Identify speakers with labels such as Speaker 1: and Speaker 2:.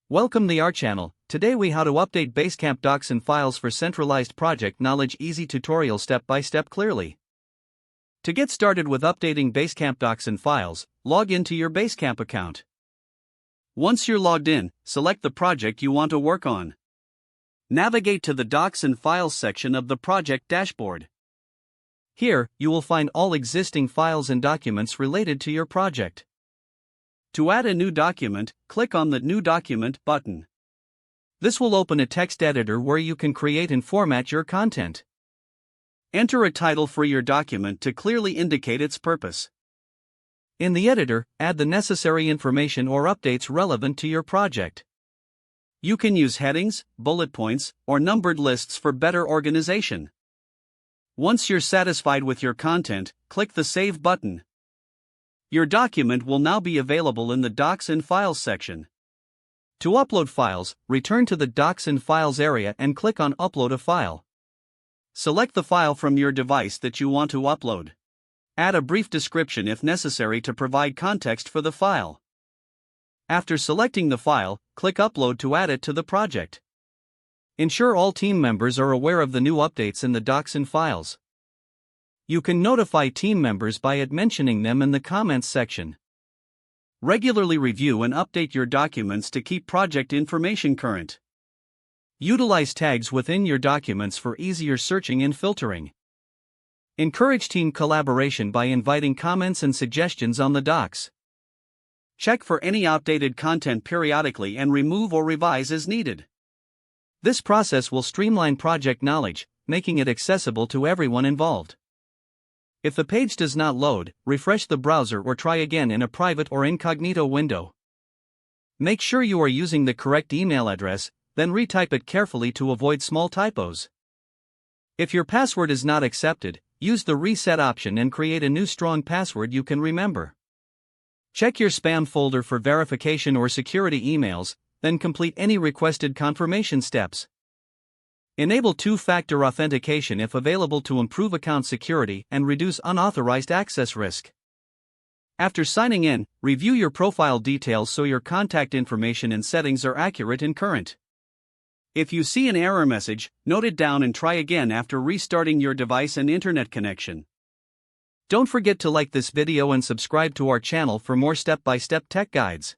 Speaker 1: Welcome to our channel. Today we how to update Basecamp docs and files for centralized project knowledge. Easy tutorial step by step clearly. To get started with updating Basecamp docs and files, log into your Basecamp account. Once you're logged in, select the project you want to work on. Navigate to the Docs and Files section of the project dashboard. Here, you will find all existing files and documents related to your project. To add a new document, click on the New Document button. This will open a text editor where you can create and format your content. Enter a title for your document to clearly indicate its purpose. In the editor, add the necessary information or updates relevant to your project. You can use headings, bullet points, or numbered lists for better organization. Once you're satisfied with your content, click the Save button. Your document will now be available in the Docs and Files section. To upload files, return to the Docs and Files area and click on Upload a File. Select the file from your device that you want to upload. Add a brief description if necessary to provide context for the file. After selecting the file, click Upload to add it to the project. Ensure all team members are aware of the new updates in the Docs and Files. You can notify team members by mentioning them in the comments section. Regularly review and update your documents to keep project information current. Utilize tags within your documents for easier searching and filtering. Encourage team collaboration by inviting comments and suggestions on the docs. Check for any outdated content periodically and remove or revise as needed. This process will streamline project knowledge, making it accessible to everyone involved. If the page does not load, refresh the browser or try again in a private or incognito window. Make sure you are using the correct email address, then retype it carefully to avoid small typos. If your password is not accepted, use the reset option and create a new strong password you can remember. Check your spam folder for verification or security emails, then complete any requested confirmation steps. Enable two-factor authentication if available to improve account security and reduce unauthorized access risk. After signing in, review your profile details so your contact information and settings are accurate and current. If you see an error message, note it down and try again after restarting your device and internet connection. Don't forget to like this video and subscribe to our channel for more step-by-step tech guides.